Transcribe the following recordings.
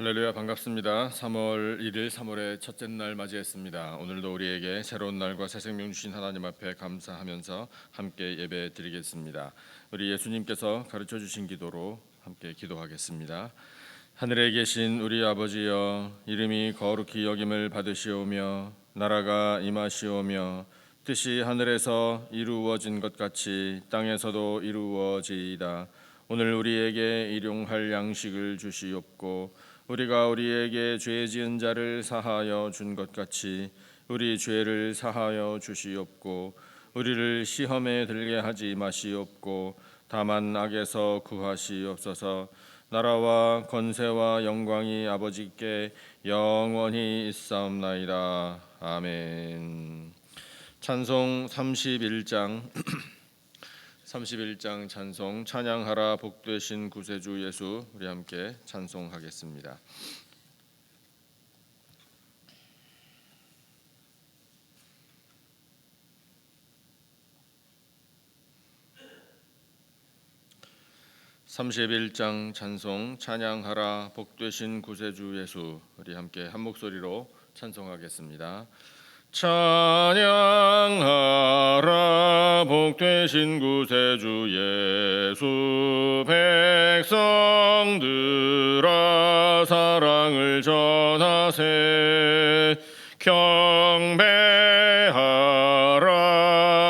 할렐루야, 반갑습니다. 3월 1일 3월의 첫째 날 맞이했습니다. 오늘도 우리에게 새로운 날과 새 생명 주신 하나님 앞에 감사하면서 함께 예배 드리겠습니다. 우리 예수님께서 가르쳐 주신 기도로 함께 기도하겠습니다. 하늘에 계신 우리 아버지여, 이름이 거룩히 여김을 받으시오며 나라가 임하시오며 뜻이 하늘에서 이루어진 것 같이 땅에서도 이루어지이다. 오늘 우리에게 일용할 양식을 주시옵고 우리가 우리에게 죄 지은 자를 사하여 준 것 같이 우리 죄를 사하여 주시옵고 우리를 시험에 들게 하지 마시옵고 다만 악에서 구하시옵소서. 나라와 권세와 영광이 아버지께 영원히 있사옵나이다. 아멘. 찬송 31장 31장 찬송 찬양하라 복되신 구세주 예수, 우리 함께 찬송하겠습니다. (31장) 찬송 찬양하라 복되신 구세주 예수, 우리 함께 한 목소리로 찬송하겠습니다. 찬양하라 복되신 구세주 예수, 백성들아 사랑을 전하세. 경배하라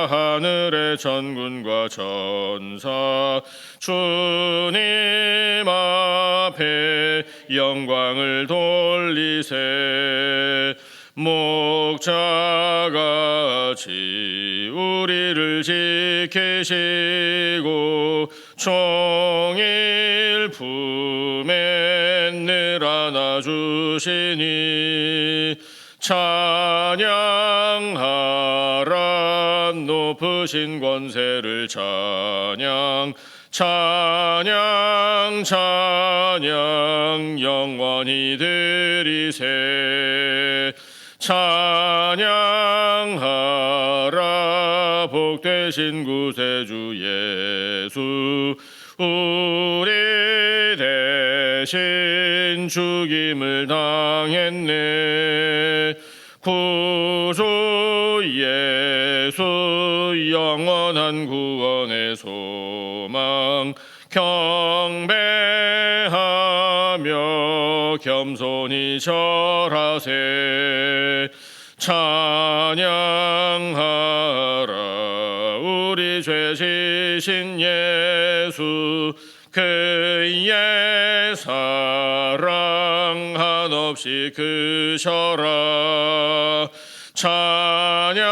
하늘의 천군과 천사, 주님 앞에 영광을 돌리세. 목자같이 우리를 지키시고 종일 품에 늘 안아주시니 찬양하라 높으신 권세를 찬양 찬양 찬양 영원히 드리세. 찬양하라 복되신 구세주 예수, 우리 대신 죽임을 당했네. 구주 예수 영원한 구원의 소망, 경배하며 겸손히 절하세. 찬양하라 우리 죄 지신 예수, 그의 사랑 한없이 크셔라. 찬양하라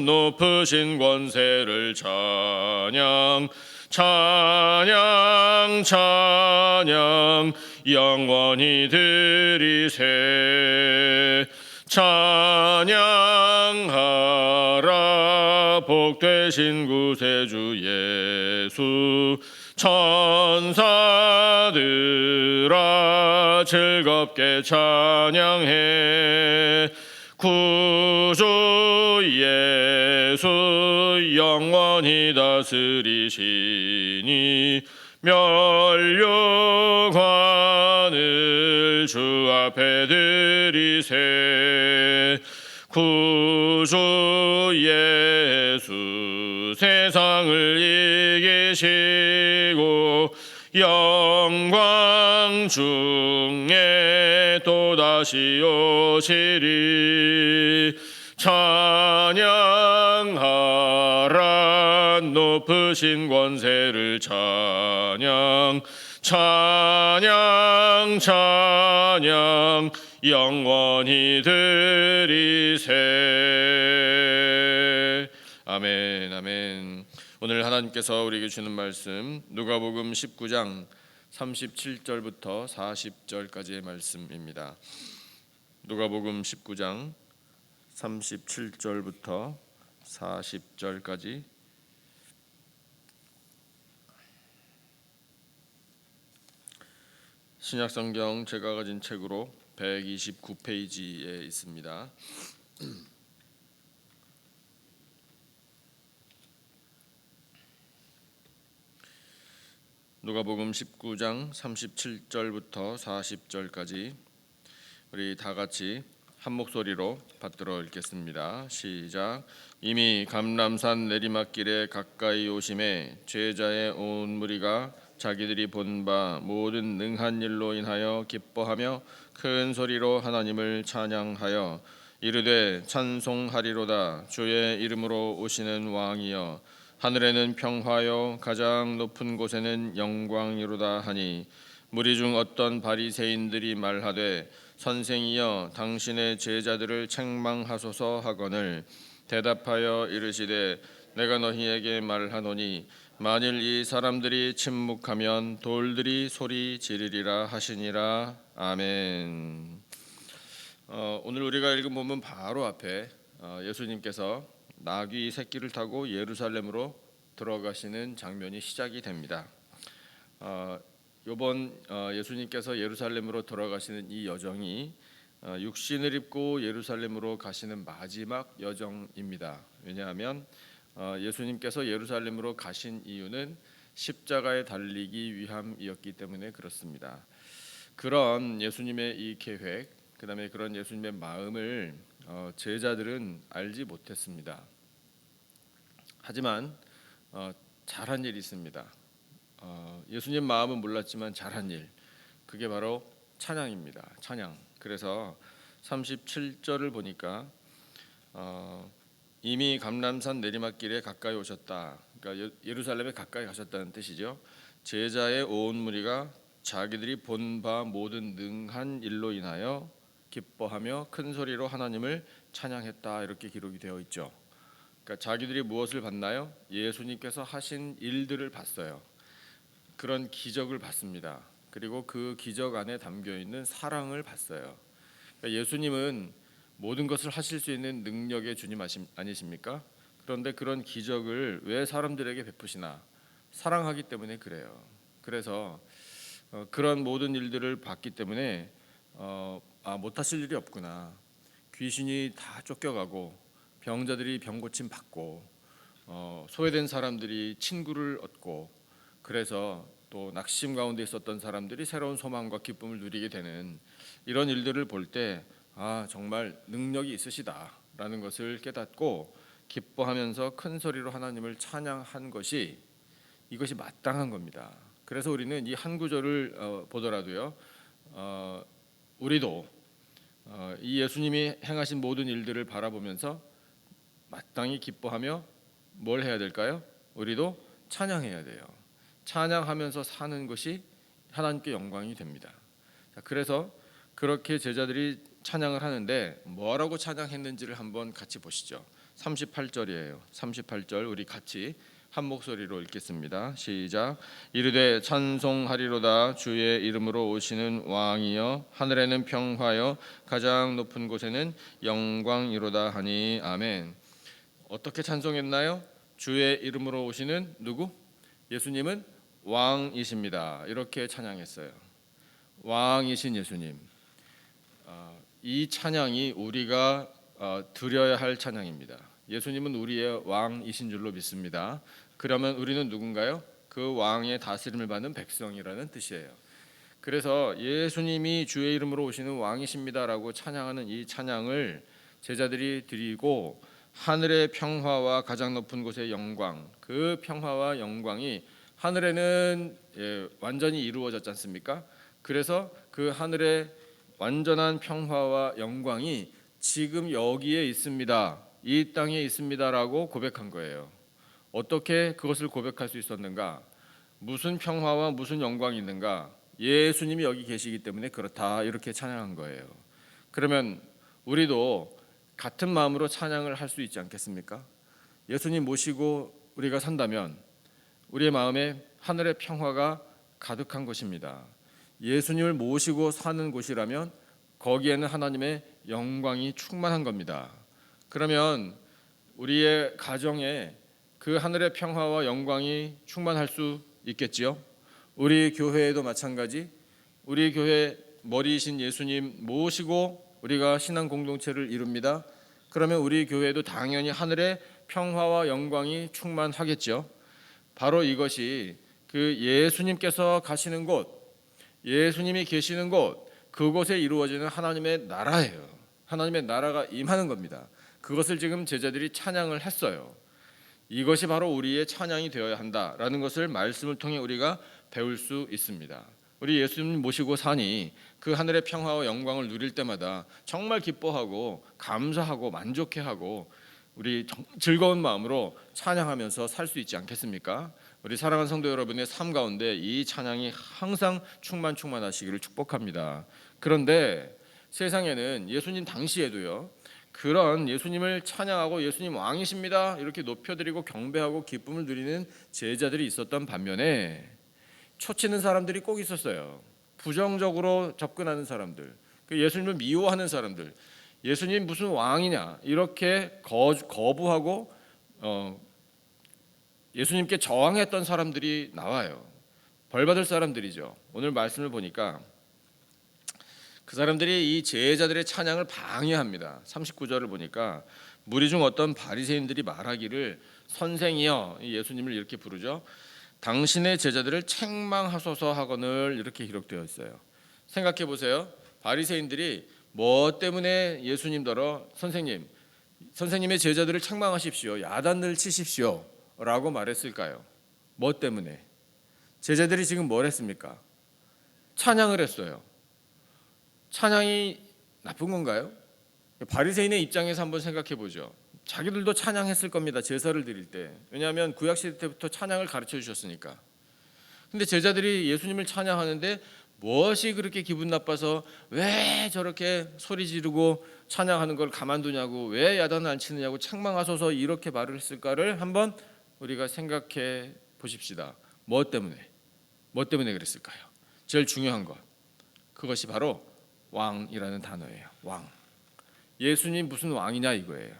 높으신 권세를 찬양 찬양 찬양 영원히 드리세. 찬양하라 복되신 구세주 예수, 천사들아 즐겁게 찬양해. 구주 예수 영원히 다스리시니 면류관을 주 앞에 드리세. 구주 예수 세상을 이기시고 영광 중에 또다시 오시리. 찬양하라 높으신 권세를 찬양 찬양 찬양 영원히 드리세. 아멘. 아멘. 오늘 하나님께서 우리에게 주는 말씀 누가복음 19장 37절부터 40절까지의 말씀입니다. 누가복음 19장 37절부터 40절까지 신약성경 제가 가진 책으로 129페이지에 있습니다. 누가복음 19장 37절부터 40절까지 우리 다 같이 한 목소리로 받들어 읽겠습니다. 시작. 이미 감람산 내리막길에 가까이 오심에 제자의 온 무리가 자기들이 본 바 모든 능한 일로 인하여 기뻐하며 큰 소리로 하나님을 찬양하여 이르되 찬송하리로다. 주의 이름으로 오시는 왕이여 하늘에는 평화요 가장 높은 곳에는 영광이로다 하니 무리 중 어떤 바리새인들이 말하되 선생이여 당신의 제자들을 책망하소서 하거늘 대답하여 이르시되 내가 너희에게 말하노니 만일 이 사람들이 침묵하면 돌들이 소리 지르리라 하시니라. 아멘. 오늘 우리가 읽은 본문 바로 앞에 예수님께서 나귀 새끼를 타고 예루살렘으로 들어가시는 장면이 시작이 됩니다. 이번 예수님께서 예루살렘으로 들어가시는 이 여정이 육신을 입고 예루살렘으로 가시는 마지막 여정입니다. 왜냐하면 예수님께서 예루살렘으로 가신 이유는 십자가에 달리기 위함이었기 때문에 그렇습니다. 그런 예수님의 이 계획, 그다음에 그런 예수님의 마음을 제자들은 알지 못했습니다. 하지만 잘한 일이 있습니다. 예수님 마음은 몰랐지만 잘한 일, 그게 바로 찬양입니다. 찬양. 그래서 37절을 보니까 이미 감람산 내리막길에 가까이 오셨다. 그러니까 예루살렘에 가까이 가셨다는 뜻이죠. 제자의 온 무리가 자기들이 본 바 모든 능한 일로 인하여 기뻐하며 큰 소리로 하나님을 찬양했다. 이렇게 기록이 되어 있죠. 그러니까 자기들이 무엇을 봤나요? 예수님께서 하신 일들을 봤어요. 그런 기적을 봤습니다. 그리고 그 기적 안에 담겨 있는 사랑을 봤어요. 그러니까 예수님은 모든 것을 하실 수 있는 능력의 주님 아니십니까? 그런데 그런 기적을 왜 사람들에게 베푸시나? 사랑하기 때문에 그래요. 그래서 그런 모든 일들을 봤기 때문에 못하실 일이 없구나. 귀신이 다 쫓겨가고 병자들이 병고침 받고 소외된 사람들이 친구를 얻고 그래서 또 낙심 가운데 있었던 사람들이 새로운 소망과 기쁨을 누리게 되는 이런 일들을 볼 때 정말 능력이 있으시다라는 것을 깨닫고 기뻐하면서 큰 소리로 하나님을 찬양한 것이 이것이 마땅한 겁니다. 그래서 우리는 이 한 구절을 보더라도요, 우리도 이 예수님이 행하신 모든 일들을 바라보면서 마땅히 기뻐하며 뭘 해야 될까요? 우리도 찬양해야 돼요. 찬양하면서 사는 것이 하나님께 영광이 됩니다. 그래서 그렇게 제자들이 찬양을 하는데 뭐라고 찬양했는지를 한번 같이 보시죠. 38절이에요. 38절 우리 같이 한 목소리로 읽겠습니다. 시작. 이르되 찬송하리로다. 주의 이름으로 오시는 왕이여 하늘에는 평화여 가장 높은 곳에는 영광이로다 하니. 아멘. 어떻게 찬송했나요? 주의 이름으로 오시는 누구? 예수님은 왕이십니다. 이렇게 찬양했어요. 왕이신 예수님. 이 찬양이 우리가 드려야 할 찬양입니다. 예수님은 우리의 왕이신 줄로 믿습니다. 그러면 우리는 누군가요? 그 왕의 다스림을 받는 백성이라는 뜻이에요. 그래서 예수님이 주의 이름으로 오시는 왕이십니다라고 찬양하는 이 찬양을 제자들이 드리고 하늘의 평화와 가장 높은 곳의 영광, 그 평화와 영광이 하늘에는 완전히 이루어졌지 않습니까? 그래서 그 하늘의 완전한 평화와 영광이 지금 여기에 있습니다. 이 땅에 있습니다라고 고백한 거예요. 어떻게 그것을 고백할 수 있었는가? 무슨 평화와 무슨 영광이 있는가? 예수님이 여기 계시기 때문에 그렇다. 이렇게 찬양한 거예요. 그러면 우리도 같은 마음으로 찬양을 할 수 있지 않겠습니까? 예수님 모시고 우리가 산다면 우리의 마음에 하늘의 평화가 가득한 것입니다. 예수님을 모시고 사는 곳이라면 거기에는 하나님의 영광이 충만한 겁니다. 그러면 우리의 가정에 그 하늘의 평화와 영광이 충만할 수 있겠지요. 우리 교회에도 마찬가지. 우리 교회 머리이신 예수님 모시고 우리가 신앙 공동체를 이룹니다. 그러면 우리 교회도 당연히 하늘의 평화와 영광이 충만하겠죠. 바로 이것이 그 예수님께서 가시는 곳, 예수님이 계시는 곳, 그곳에 이루어지는 하나님의 나라예요. 하나님의 나라가 임하는 겁니다. 그것을 지금 제자들이 찬양을 했어요. 이것이 바로 우리의 찬양이 되어야 한다라는 것을 말씀을 통해 우리가 배울 수 있습니다. 우리 예수님 모시고 사니 그 하늘의 평화와 영광을 누릴 때마다 정말 기뻐하고 감사하고 만족해하고 우리 즐거운 마음으로 찬양하면서 살 수 있지 않겠습니까? 우리 사랑하는 성도 여러분의 삶 가운데 이 찬양이 항상 충만하시기를 축복합니다. 그런데 세상에는 예수님 당시에도요, 그런 예수님을 찬양하고 예수님 왕이십니다 이렇게 높여드리고 경배하고 기쁨을 누리는 제자들이 있었던 반면에 초치는 사람들이 꼭 있었어요. 부정적으로 접근하는 사람들, 그 예수님을 미워하는 사람들, 예수님 무슨 왕이냐 이렇게 거부하고 예수님께 저항했던 사람들이 나와요. 벌받을 사람들이죠. 오늘 말씀을 보니까 그 사람들이 이 제자들의 찬양을 방해합니다. 39절을 보니까 무리 중 어떤 바리새인들이 말하기를 선생이여, 예수님을 이렇게 부르죠. 당신의 제자들을 책망하소서 하거늘, 이렇게 기록되어 있어요. 생각해 보세요. 바리새인들이 뭐 때문에 예수님더러 선생님의 제자들을 책망하십시오, 야단을 치십시오 라고 말했을까요? 뭐 때문에? 제자들이 지금 뭘 했습니까? 찬양을 했어요. 찬양이 나쁜 건가요? 바리새인의 입장에서 한번 생각해 보죠. 자기들도 찬양했을 겁니다. 제사를 드릴 때. 왜냐하면 구약시대 때부터 찬양을 가르쳐 주셨으니까. 근데 제자들이 예수님을 찬양하는데 무엇이 그렇게 기분 나빠서 왜 저렇게 소리 지르고 찬양하는 걸 가만두냐고, 왜 야단을 안 치느냐고, 책망하소서 이렇게 말을 했을까를 한번 우리가 생각해 보십시다. 뭐 때문에 그랬을까요? 제일 중요한 것, 그것이 바로 왕이라는 단어예요. 왕. 예수님 무슨 왕이냐 이거예요.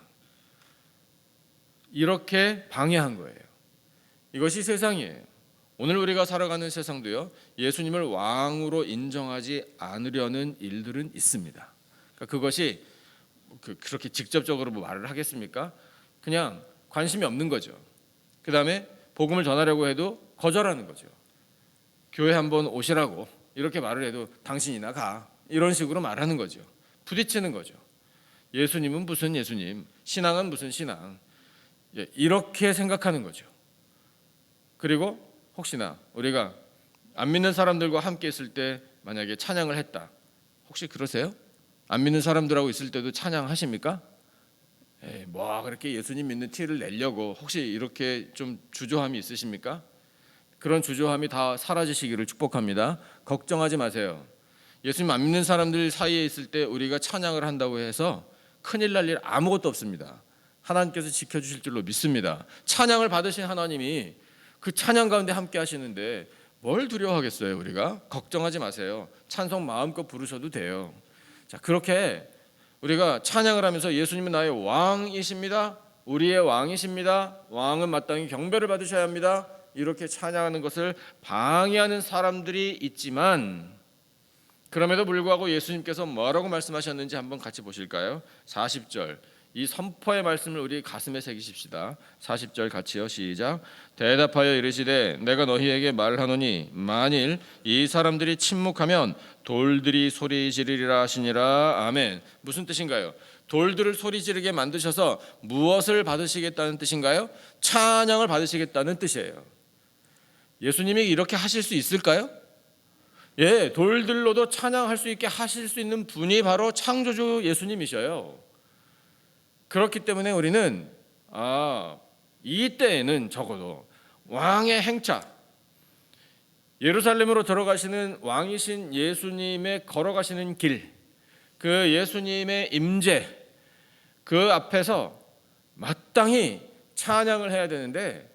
이렇게 방해한 거예요. 이것이 세상이에요. 오늘 우리가 살아가는 세상도요, 예수님을 왕으로 인정하지 않으려는 일들은 있습니다. 그러니까 그것이 그렇게 직접적으로 뭐 말을 하겠습니까? 그냥 관심이 없는 거죠. 그 다음에 복음을 전하려고 해도 거절하는 거죠. 교회 한번 오시라고 이렇게 말을 해도 당신이나 가, 이런 식으로 말하는 거죠. 부딪히는 거죠. 예수님은 무슨 예수님, 신앙은 무슨 신앙, 이렇게 생각하는 거죠. 그리고 혹시나 우리가 안 믿는 사람들과 함께 있을 때 만약에 찬양을 했다, 혹시 그러세요? 안 믿는 사람들하고 있을 때도 찬양하십니까? 뭐 그렇게 예수님 믿는 티를 내려고 혹시 이렇게 좀 주저함이 있으십니까? 그런 주저함이 다 사라지시기를 축복합니다. 걱정하지 마세요. 예수님 안 믿는 사람들 사이에 있을 때 우리가 찬양을 한다고 해서 큰일 날 일 아무것도 없습니다. 하나님께서 지켜주실 줄로 믿습니다. 찬양을 받으신 하나님이 그 찬양 가운데 함께 하시는데 뭘 두려워하겠어요. 우리가 걱정하지 마세요. 찬송 마음껏 부르셔도 돼요. 자, 그렇게 우리가 찬양을 하면서 예수님은 나의 왕이십니다, 우리의 왕이십니다, 왕은 마땅히 경배를 받으셔야 합니다, 이렇게 찬양하는 것을 방해하는 사람들이 있지만, 그럼에도 불구하고 예수님께서 뭐라고 말씀하셨는지 한번 같이 보실까요? 40절, 이 선포의 말씀을 우리 가슴에 새기십시다. 40절 같이요. 시작. 대답하여 이르시되 내가 너희에게 말하노니 만일 이 사람들이 침묵하면 돌들이 소리 지르리라 하시니라. 아멘. 무슨 뜻인가요? 돌들을 소리 지르게 만드셔서 무엇을 받으시겠다는 뜻인가요? 찬양을 받으시겠다는 뜻이에요. 예수님이 이렇게 하실 수 있을까요? 예, 돌들로도 찬양할 수 있게 하실 수 있는 분이 바로 창조주 예수님이셔요. 그렇기 때문에 우리는 이때에는 적어도 왕의 행차, 예루살렘으로 들어가시는 왕이신 예수님의 걸어가시는 길, 그 예수님의 임재, 그 앞에서 마땅히 찬양을 해야 되는데,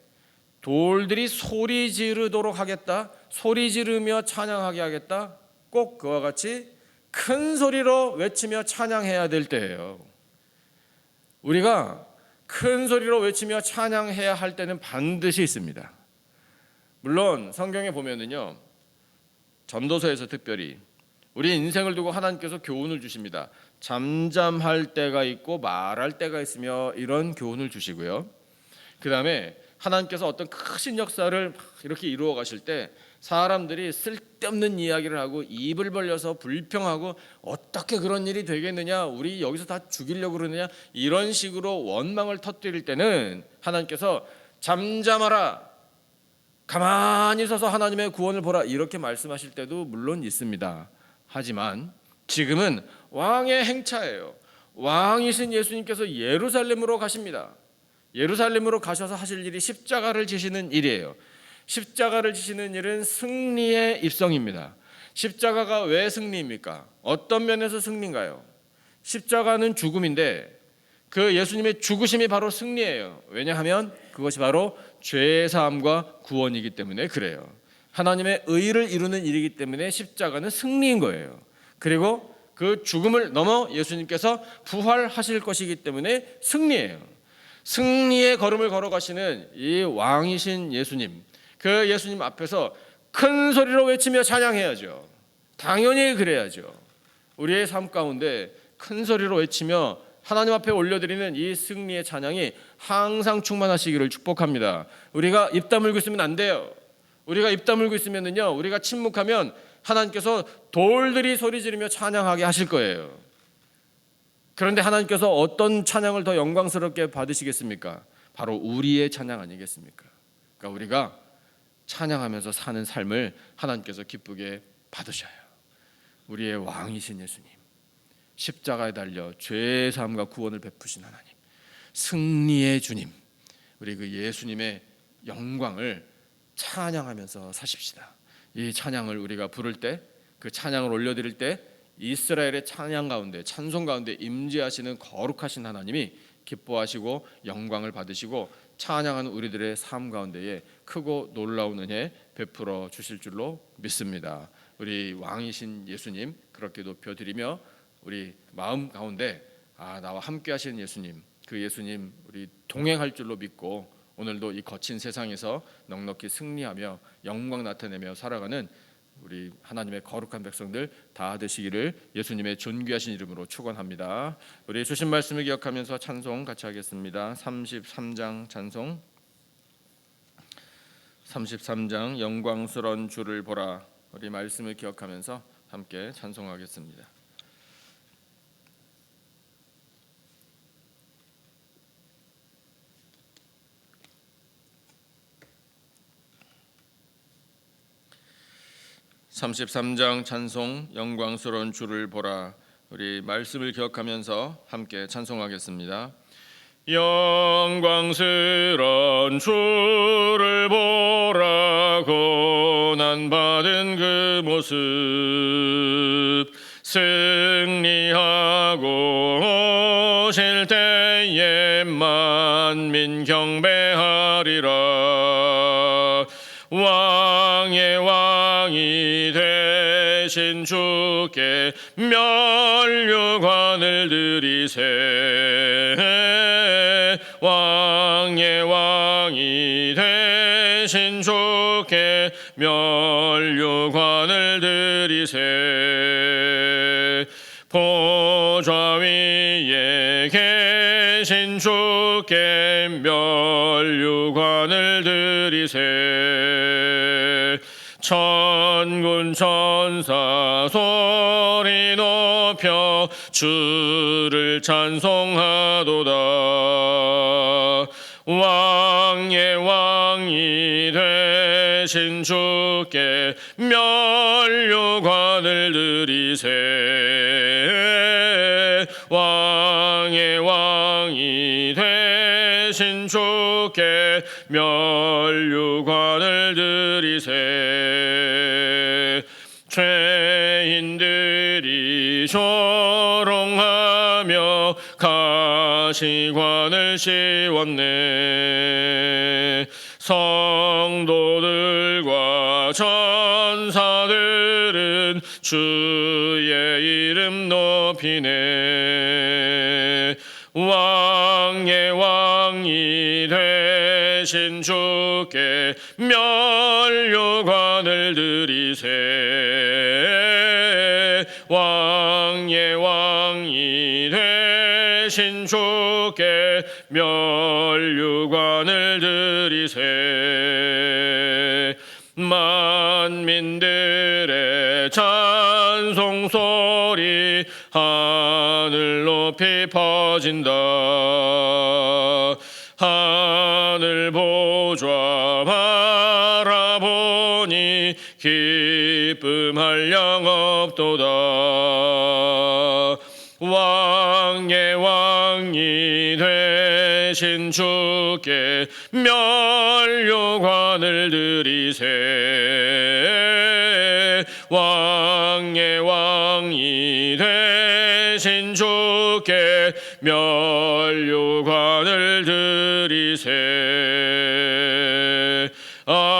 돌들이 소리 지르도록 하겠다, 소리 지르며 찬양하게 하겠다, 꼭 그와 같이 큰 소리로 외치며 찬양해야 될 때예요. 우리가 큰 소리로 외치며 찬양해야 할 때는 반드시 있습니다. 물론 성경에 보면은요, 전도서에서 특별히 우리 인생을 두고 하나님께서 교훈을 주십니다. 잠잠할 때가 있고 말할 때가 있으며 이런 교훈을 주시고요. 그 다음에 하나님께서 어떤 크신 역사를 이렇게 이루어 가실 때 사람들이 쓸데없는 이야기를 하고 입을 벌려서 불평하고 어떻게 그런 일이 되겠느냐, 우리 여기서 다 죽이려고 그러느냐, 이런 식으로 원망을 터뜨릴 때는 하나님께서 잠잠하라, 가만히 서서 하나님의 구원을 보라, 이렇게 말씀하실 때도 물론 있습니다. 하지만 지금은 왕의 행차예요. 왕이신 예수님께서 예루살렘으로 가십니다. 예루살렘으로 가셔서 하실 일이 십자가를 지시는 일이에요. 십자가를 지시는 일은 승리의 입성입니다. 십자가가 왜 승리입니까? 어떤 면에서 승리인가요? 십자가는 죽음인데 그 예수님의 죽으심이 바로 승리예요. 왜냐하면 그것이 바로 죄 사함과 구원이기 때문에 그래요. 하나님의 의를 이루는 일이기 때문에 십자가는 승리인 거예요. 그리고 그 죽음을 넘어 예수님께서 부활하실 것이기 때문에 승리예요. 승리의 걸음을 걸어가시는 이 왕이신 예수님, 그 예수님 앞에서 큰 소리로 외치며 찬양해야죠. 당연히 그래야죠. 우리의 삶 가운데 큰 소리로 외치며 하나님 앞에 올려드리는 이 승리의 찬양이 항상 충만하시기를 축복합니다. 우리가 입 다물고 있으면 안 돼요. 우리가 입 다물고 있으면요, 우리가 침묵하면 하나님께서 돌들이 소리 지르며 찬양하게 하실 거예요. 그런데 하나님께서 어떤 찬양을 더 영광스럽게 받으시겠습니까? 바로 우리의 찬양 아니겠습니까? 그러니까 우리가 찬양하면서 사는 삶을 하나님께서 기쁘게 받으셔요. 우리의 왕이신 예수님, 십자가에 달려 죄의 사함과 구원을 베푸신 하나님, 승리의 주님, 우리 그 예수님의 영광을 찬양하면서 사십시다. 이 찬양을 우리가 부를 때, 그 찬양을 올려드릴 때 이스라엘의 찬양 가운데, 찬송 가운데 임재하시는 거룩하신 하나님이 기뻐하시고 영광을 받으시고 찬양하는 우리들의 삶 가운데에 크고 놀라운 은혜 베풀어 주실 줄로 믿습니다. 우리 왕이신 예수님 그렇게 높여드리며 우리 마음 가운데 나와 함께 하시는 예수님, 그 예수님 우리 동행할 줄로 믿고 오늘도 이 거친 세상에서 넉넉히 승리하며 영광 나타내며 살아가는 우리 하나님의 거룩한 백성들 다 되시기를 예수님의 존귀하신 이름으로 축원합니다. 우리 주신 말씀을 기억하면서 찬송 같이 하겠습니다. 33장 찬송, 33장 영광스러운 주를 보라. 우리 말씀을 기억하면서 함께 찬송하겠습니다. (33장) 찬송 영광스러운 주를 보라. 우리 말씀을 기억하면서 함께 찬송하겠습니다. 영광스러운 주를 보라. 고난받은 그 모습 승리하고 오실 때에 만민 경배하리라. 왕의 왕이 되신 주께 면류관을 드리세. 왕의 왕이 되신 주께 면류관을 드리세. 보좌 위에 계신 주께 면류관을 드리세. 천군 천사 소리 높여 주를 찬송하도다. 왕의 왕이 되신 주께 면류관을 드리세. 왕의 왕이 되신 주께 면류관을 드리세. 죄인들이 조롱하며 가시관을 씌웠네. 성도들과 천사들은 주의 이름 높이네. 왕의 왕이 되신 주께 면류관을 드리세. 왕의 왕이 되신 주께 면류관을 드리세. 만민들의 찬송 소리 하늘 높이 퍼진다. 하늘 보좌 바라보니 기쁨할 영 없도다. 왕의 왕이 되신 주께 면류관을 드리세. 왕의 왕이 되신 주께 면류관을 드리세. 아멘.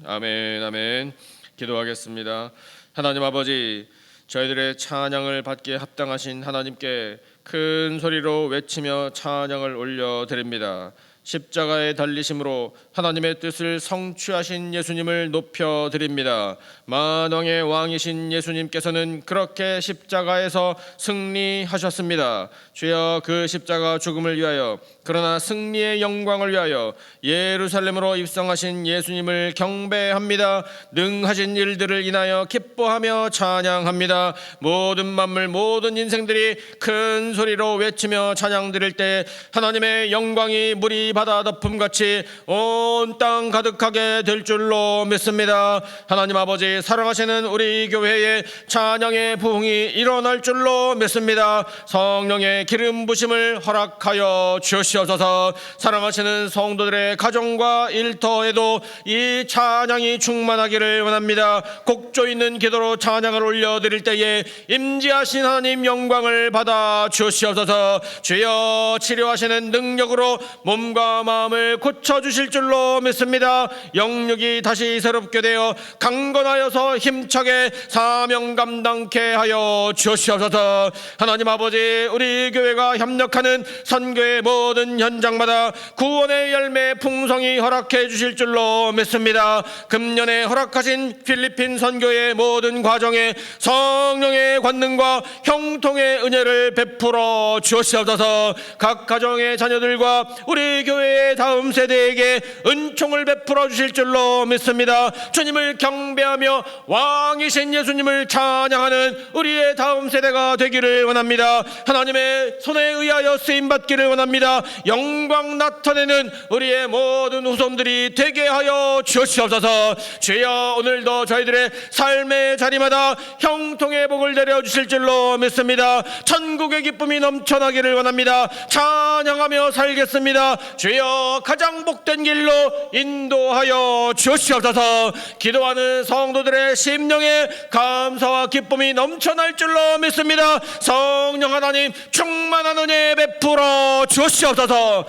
아멘. 아멘. 기도하겠습니다. 하나님 아버지, 저희들의 찬양을 받기에 합당하신 하나님께 큰 소리로 외치며 찬양을 올려드립니다. 십자가에 달리심으로 하나님의 뜻을 성취하신 예수님을 높여드립니다. 만왕의 왕이신 예수님께서는 그렇게 십자가에서 승리하셨습니다. 주여, 그 십자가 죽음을 위하여, 그러나 승리의 영광을 위하여 예루살렘으로 입성하신 예수님을 경배합니다. 능하신 일들을 인하여 기뻐하며 찬양합니다. 모든 만물, 모든 인생들이 큰 소리로 외치며 찬양 드릴 때 하나님의 영광이 물이 바다 덮음같이 온 땅 가득하게 될 줄로 믿습니다. 하나님 아버지, 사랑하시는 우리 교회의 찬양의 부흥이 일어날 줄로 믿습니다. 성령의 기름 부심을 허락하여 주시옵소서. 사랑하시는 성도들의 가정과 일터에도 이 찬양이 충만하기를 원합니다. 곡조 있는 기도로 찬양을 올려드릴 때에 임재하신 하나님 영광을 받아 주시옵소서. 주여, 치료하시는 능력으로 몸과 마음을 고쳐주실 줄로 믿습니다. 영육이 다시 새롭게 되어 강건하여서 힘차게 사명 감당케 하여 주시옵소서. 하나님 아버지, 우리 교회가 협력하는 선교의 모든 현장마다 구원의 열매 풍성히 허락해 주실 줄로 믿습니다. 금년에 허락하신 필리핀 선교의 모든 과정에 성령의 권능과 형통의 은혜를 베풀어 주시옵소서. 각 가정의 자녀들과 우리 교회의 다음 세대에게 은총을 베풀어 주실 줄로 믿습니다. 주님을 경배하며 왕이신 예수님을 찬양하는 우리의 다음 세대가 되기를 원합니다. 하나님의 손에 의하여 쓰임받기를 원합니다. 영광 나타내는 우리의 모든 후손들이 되게 하여 주시옵소서. 주여, 오늘도 저희들의 삶의 자리마다 형통의 복을 내려주실 줄로 믿습니다. 천국의 기쁨이 넘쳐나기를 원합니다. 찬양하며 살겠습니다. 주여, 가장 복된 길로 인도하여 주시옵소서. 기도하는 성도들의 심령에 감사와 기쁨이 넘쳐날 줄로 믿습니다. 성령 하나님, 충만한 은혜 베풀어 주시옵소서.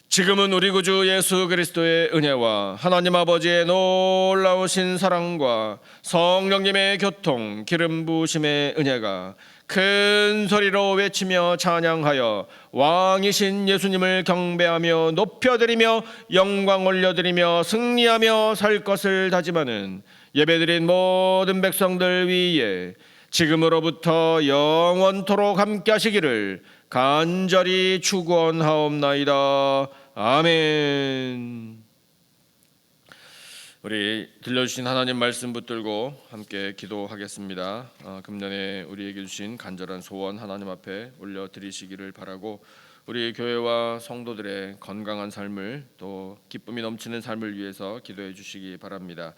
지금은 우리 구주 예수 그리스도의 은혜와 하나님 아버지의 놀라우신 사랑과 성령님의 교통, 기름 부으심의 은혜가 큰 소리로 외치며 찬양하여 왕이신 예수님을 경배하며 높여드리며 영광 올려드리며 승리하며 살 것을 다짐하는 예배드린 모든 백성들 위에 지금으로부터 영원토록 함께 하시기를 간절히 축원하옵나이다. 아멘. 우리 들려주신 하나님 말씀 붙들고 함께 기도하겠습니다. 금년에 우리에게 주신 간절한 소원 하나님 앞에 올려드리시기를 바라고, 우리 교회와 성도들의 건강한 삶을, 또 기쁨이 넘치는 삶을 위해서 기도해 주시기 바랍니다.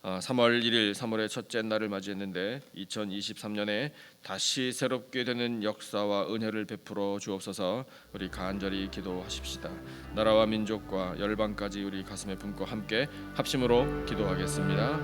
3월 1일 3월의 첫째 날을 맞이했는데 2023년에 다시 새롭게 되는 역사와 은혜를 베풀어 주옵소서. 우리 간절히 기도하십시다. 나라와 민족과 열방까지 우리 가슴에 품고 함께 합심으로 기도하겠습니다.